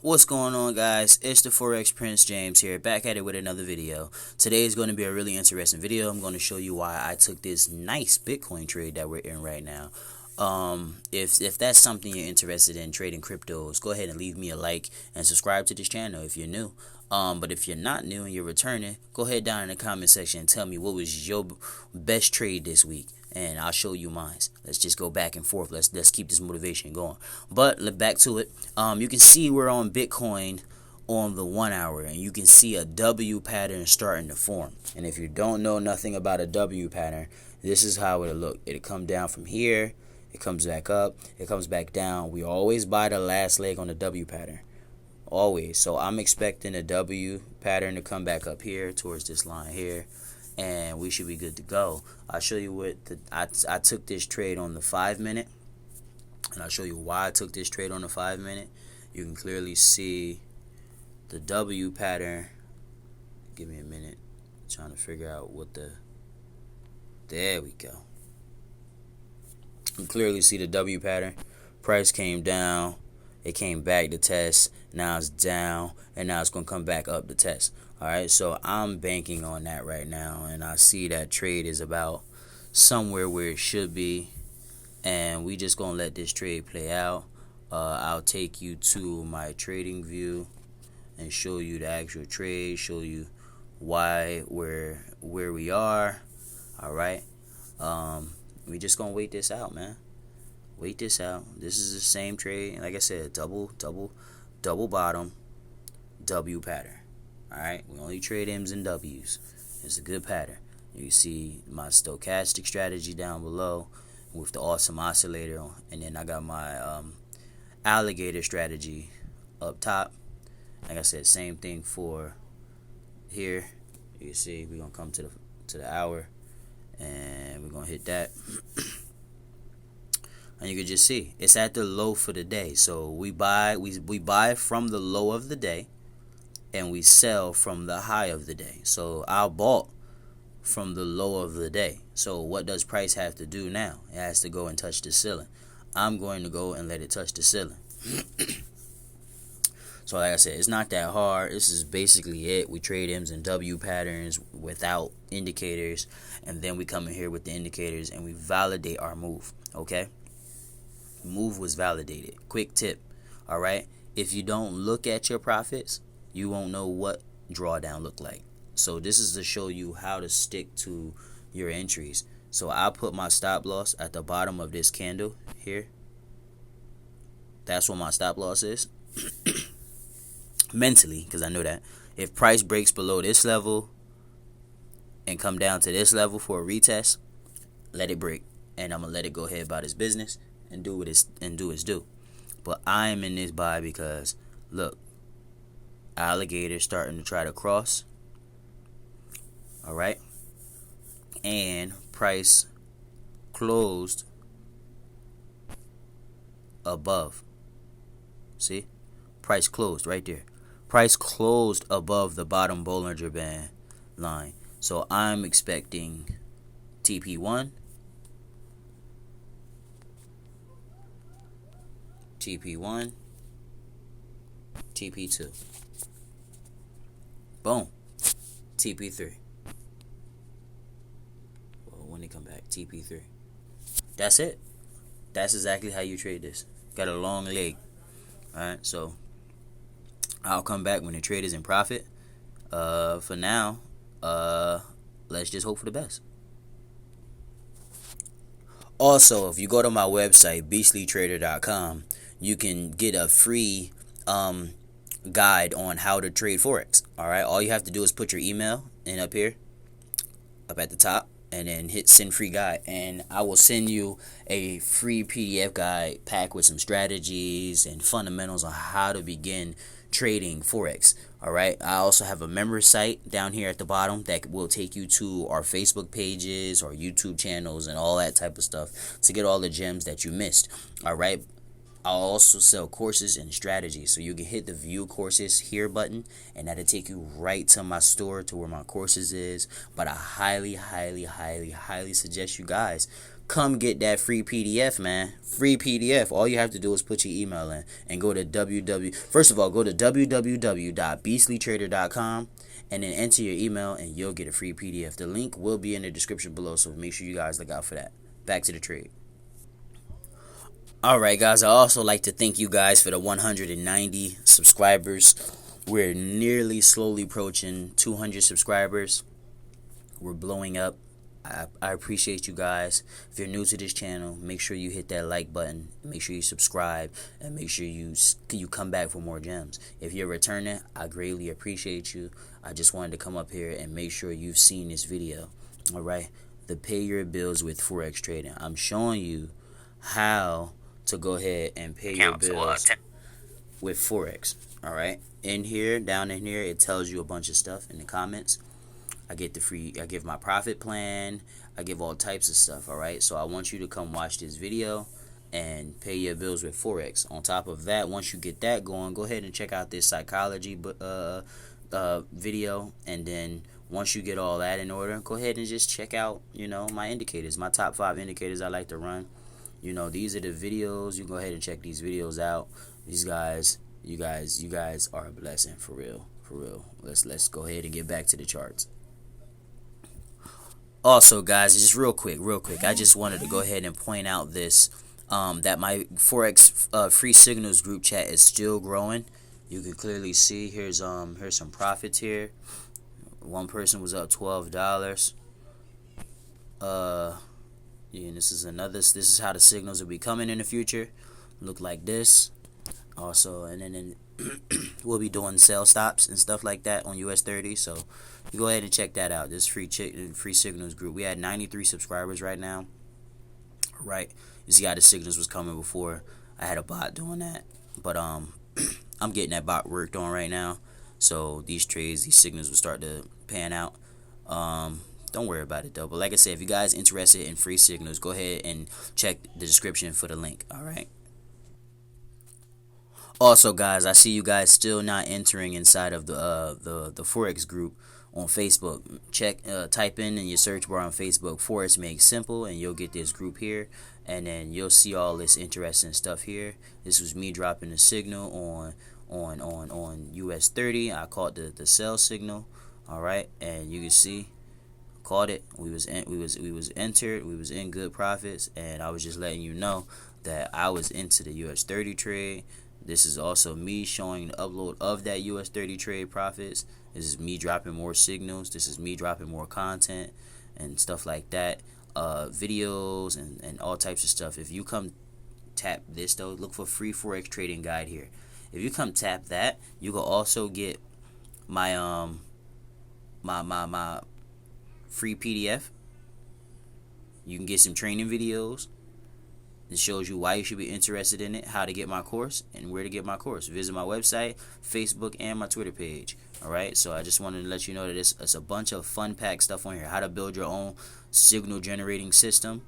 What's going on, guys? It's the Forex Prince James here, back at it with another video. Today is going to be a really interesting video. I'm going to show you why I took this nice Bitcoin trade that we're in right now. If that's something you're interested in, trading cryptos, go ahead and leave me a like and subscribe to this channel if you're new. But if you're not new and you're returning, go ahead down in the comment section and tell me what was your best trade this week, and I'll show you mine. Let's just go back and forth. Let's keep this motivation going. But back to it. You can see we're on Bitcoin on the 1 hour, and you can see a W pattern starting to form. And if you don't know nothing about a W pattern, this is how it'll look. It'll come down from here, it comes back up, it comes back down. We always buy the last leg on the W pattern, always. So I'm expecting a W pattern to come back up here towards this line here, and we should be good to go. I'll show you what I took this trade on the 5 minute, and I'll show you why I took this trade on the 5 minute. You can clearly see the W pattern. Give me a minute, I'm trying to figure out what there we go. You can clearly see the W pattern. Price came down, it came back to test, now it's down, and now it's going to come back up to test. Alright, so I'm banking on that right now, and I see that trade is about somewhere where it should be, and we just going to let this trade play out. I'll take you to my trading view and show you the actual trade, show you why we're where we are. Alright, we just going to wait this out, man. Wait this out. This is the same trade. Like I said, double bottom, W pattern. Alright, we only trade M's and W's. It's a good pattern. You see my stochastic strategy down below with the awesome oscillator, and then I got my alligator strategy up top. Like I said, same thing for here. You can see we're gonna come to the hour, and we're gonna hit that. And you can just see it's at the low for the day. So we buy from the low of the day, and we sell from the high of the day. So I bought from the low of the day. So what does price have to do now? It has to go and touch the ceiling. I'm going to go and let it touch the ceiling. So like I said, it's not that hard. This is basically it. We trade M's and W patterns without indicators, and then we come in here with the indicators and we validate our move. Okay, move was validated. Quick tip. All right, if you don't look at your profits, you won't know what drawdown look like. So this is to show you how to stick to your entries. So I put my stop loss at the bottom of this candle here. That's what my stop loss is. Mentally, because I know that if price breaks below this level and come down to this level for a retest, let it break, and I'm gonna let it go ahead about its business and do its due. But I'm in this buy because look, alligator starting to try to cross. All right, and price closed above. See, price closed right there. Price closed above the bottom Bollinger Band line. So I'm expecting TP1, TP1, TP2. Boom. TP3. Well, when they come back, TP3. That's it. That's exactly how you trade this. Got a long leg. Alright, so I'll come back when the trade is in profit. For now, let's just hope for the best. Also, if you go to my website, beastlytrader.com, you can get a free guide on how to trade Forex. Alright, all you have to do is put your email in up here, up at the top, and then hit send free guide, and I will send you a free PDF guide packed with some strategies and fundamentals on how to begin trading Forex. Alright, I also have a member site down here at the bottom that will take you to our Facebook pages, our YouTube channels, and all that type of stuff to get all the gems that you missed. Alright, I'll also sell courses and strategies, so you can hit the view courses here button, and that'll take you right to my store, to where my courses is. But I highly suggest you guys come get that free PDF, man. Free PDF. All you have to do is put your email in and go to First of all, go to www.beastlytrader.com and then enter your email and you'll get a free PDF. The link will be in the description below, so make sure you guys look out for that. Back to the trade. Alright guys, I also like to thank you guys for the 190 subscribers. We're nearly slowly approaching 200 subscribers. We're blowing up. I appreciate you guys. If you're new to this channel, make sure you hit that like button. Make sure you subscribe. And make sure you come back for more gems. If you're returning, I greatly appreciate you. I just wanted to come up here and make sure you've seen this video. Alright? The pay your bills with Forex trading. I'm showing you how to go ahead and pay your bills with Forex. Alright? In here, down in here, it tells you a bunch of stuff in the comments. I give my profit plan, I give all types of stuff. Alright, so I want you to come watch this video and pay your bills with Forex. On top of that, once you get that going, go ahead and check out this psychology video, and then once you get all that in order, go ahead and just check out, my indicators, my top 5 indicators I like to run. These are the videos. You go ahead and check these videos out. These guys, you guys are a blessing, for real. Let's go ahead and get back to the charts. Also, guys, just real quick, I just wanted to go ahead and point out this, that my Forex free signals group chat is still growing. You can clearly see here's some profits here. One person was up $12. Yeah, and this is how the signals will be coming in the future. Look like this. Also, and then we'll be doing sell stops and stuff like that on US 30. So you go ahead and check that out. This free signals group. We had 93 subscribers right now. Right, you see how the signals was coming before. I had a bot doing that, but I'm getting that bot worked on right now. So these signals will start to pan out. Don't worry about it though. But like I said, if you guys interested in free signals, go ahead and check the description for the link. Alright. Also, guys, I see you guys still not entering inside of the Forex group on Facebook. Type in your search bar on Facebook, Forex Made Simple, and you'll get this group here. And then you'll see all this interesting stuff here. This was me dropping the signal on US 30. I caught the sell signal. Alright, and you can see caught it. We was entered. We was in good profits, and I was just letting you know that I was into the US 30 trade. This is also me showing the upload of that US 30 trade profits. This is me dropping more signals. This is me dropping more content and stuff like that. Videos and all types of stuff. If you come tap this though, look for free Forex trading guide here. If you come tap that, you can also get my my free PDF. You can get some training videos. It shows you why you should be interested in it, how to get my course, and where to get my course. Visit my website, Facebook, and my Twitter page. Alright, so I just wanted to let you know that it's a bunch of fun packed stuff on here. How to build your own signal generating system.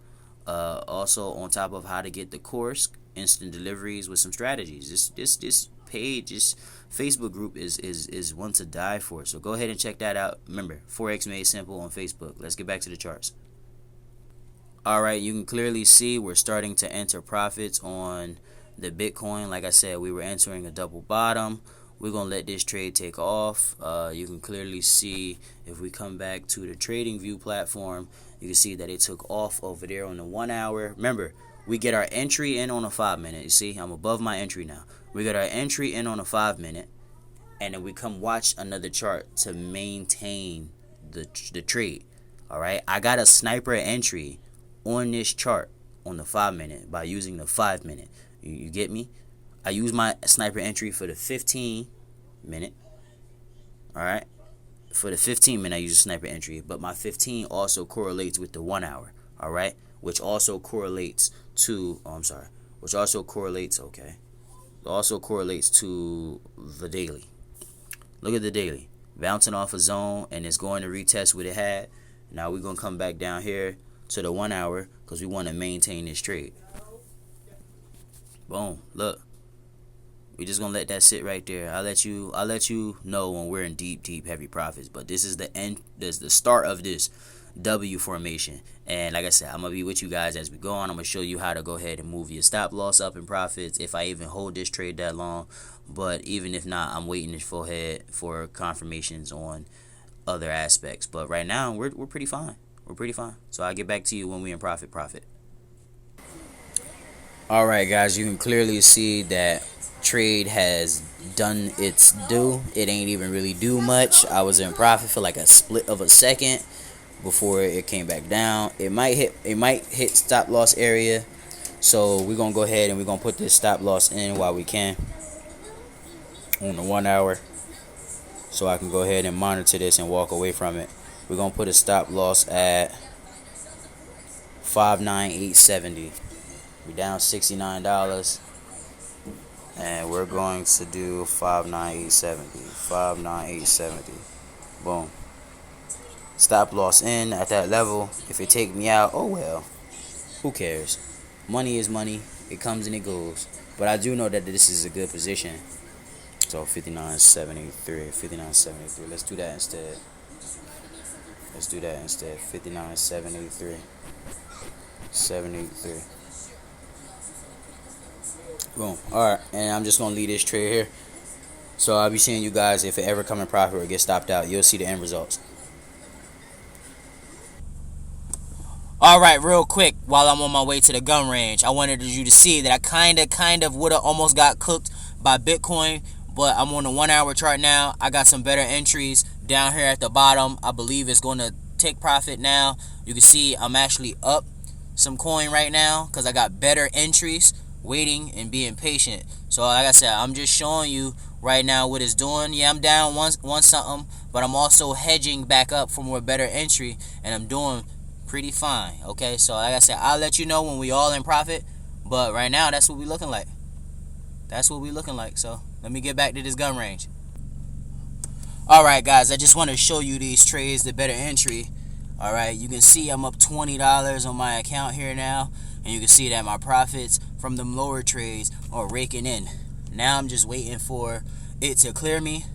Also on top of how to get the course, instant deliveries with some strategies. This page, this Facebook group is one to die for. So go ahead and check that out. Remember, Forex Made Simple on Facebook. Let's get back to the charts. Alright, you can clearly see we're starting to enter profits on the Bitcoin. Like I said, we were entering a double bottom. We're going to let this trade take off. You can clearly see if we come back to the trading view platform, you can see that it took off over there on the 1 hour. Remember, we get our entry in on a 5 minute. You see, I'm above my entry now. We get our entry in on a 5 minute, and then we come watch another chart to maintain the trade. Alright, I got a sniper entry on this chart on the 5 minute by using the 5 minute. You get me? I use my sniper entry for the 15 minute. Alright, for the 15 minute I use a sniper entry, but my 15 also correlates with the 1 hour. Alright, which also correlates to also correlates to the daily. Look at the daily, bouncing off a zone, and it's going to retest what it had. Now we're going to come back down here to the 1 hour because we want to maintain this trade. Boom, look, we just gonna let that sit right there. I'll let you know when we're in deep heavy profits, but this is the end. This is the start of this. W formation. And like I said, I'm gonna be with you guys as we go on. I'm gonna show you how to go ahead and move your stop loss up in profits if I even hold this trade that long. But even if not, I'm waiting for confirmations on other aspects. But right now we're pretty fine. We're pretty fine. So I'll get back to you when we're in profit. All right, guys, you can clearly see that trade has done its due. It ain't even really do much. I was in profit for like a split of a second before it came back down. It might hit stop loss area. So we're gonna go ahead and we're gonna put this stop loss in while we can on the 1 hour, so I can go ahead and monitor this and walk away from it. We're gonna put a stop loss at 59870. We're down $69, and we're going to do 59870. 59870. Boom. Stop loss in at that level. If it take me out, oh well. Who cares? Money is money. It comes and it goes. But I do know that this is a good position. So 59.73, 59.73. Let's do that instead. 59.73, 73. Boom. Alright, and I'm just gonna leave this trade here. So I'll be seeing you guys if it ever come in profit or get stopped out. You'll see the end results. Alright, real quick, while I'm on my way to the gun range, I wanted you to see that I kind of would have almost got cooked by Bitcoin. But I'm on the 1 hour chart now. I got some better entries down here at the bottom. I believe it's going to take profit now. You can see I'm actually up some coin right now because I got better entries, waiting and being patient. So like I said, I'm just showing you right now what it's doing. Yeah, I'm down one something, but I'm also hedging back up for more better entry, and I'm doing pretty fine. Okay, so like I said, I'll let you know when we all in profit. But right now, that's what we looking like. So let me get back to this gun range. Alright, guys, I just want to show you these trades, the better entry. Alright, you can see I'm up $20 on my account here now. And you can see that my profits from them lower trades are raking in. Now I'm just waiting for it to clear me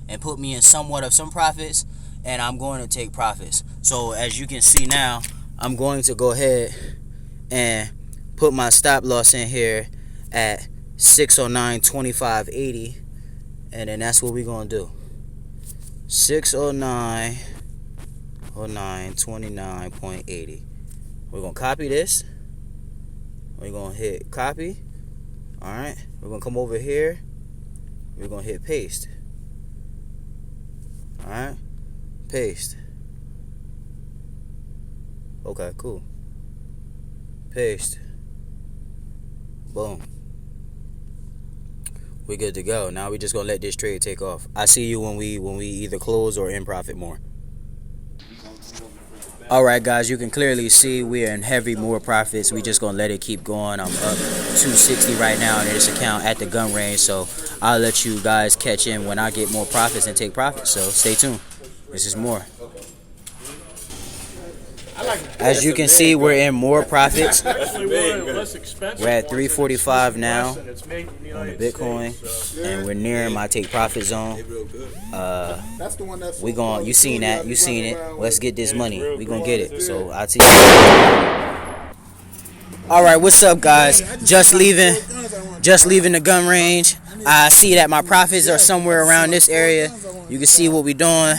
and put me in somewhat of some profits. And I'm going to take profits. So as you can see now, I'm going to go ahead and put my stop loss in here at 609.2580, and then that's what we're gonna do. 609.29.80. We're gonna copy this. We're gonna hit copy. All right. We're gonna come over here. We're gonna hit paste. All right. Paste. Okay. Cool. Paste. Boom. We good to go. Now we just gonna let this trade take off. I see you when we either close or in profit more. Alright, guys, you can clearly see we're in heavy more profits. We just gonna let it keep going. I'm up 260 right now in this account at the gun range, so I'll let you guys catch in when I get more profits and take profits. So stay tuned. This is more. As you can see, we're in more profits. We're at 345 now on the Bitcoin, and we're nearing my take profit zone. We going, you seen that, you seen it. Let's get this money. We gonna get it. So I'll see you. All right, what's up, guys? Just leaving the gun range. I see that my profits are somewhere around this area. You can see what we're doing.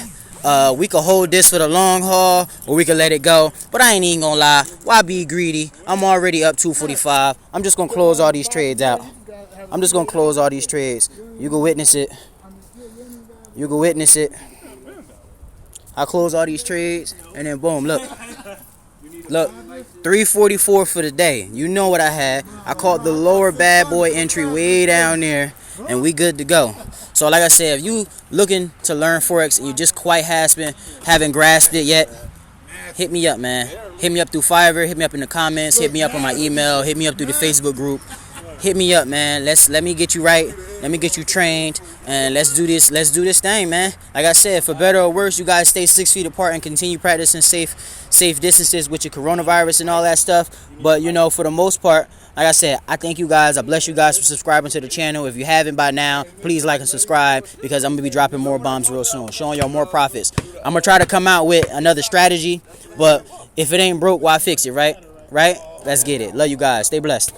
We could hold this for the long haul, or we could let it go. But I ain't even gonna lie. Why be greedy? I'm already up 245. I'm just gonna close all these trades out. I'm just gonna close all these trades. You can witness it. You can witness it. I close all these trades, and then boom, look. Look, 344 for the day. You know what I had. I caught the lower bad boy entry way down there, and we good to go. So like I said, if you looking to learn Forex and you just quite haven't grasped it yet, hit me up, man. Hit me up through Fiverr, hit me up in the comments, hit me up on my email, hit me up through the Facebook group. Hit me up, man. Let me get you right, Let me get you trained, and let's do this. Let's do this thing, man. Like I said, for better or worse, you guys stay 6 feet apart and continue practicing safe distances with your coronavirus and all that stuff. But you know, for the most part, like I said, I thank you guys. I bless you guys for subscribing to the channel. If you haven't by now, please like and subscribe, because I'm gonna be dropping more bombs real soon, showing y'all more profits. I'm gonna try to come out with another strategy, but if it ain't broke, why fix it, right? Let's get it. Love you guys. Stay blessed.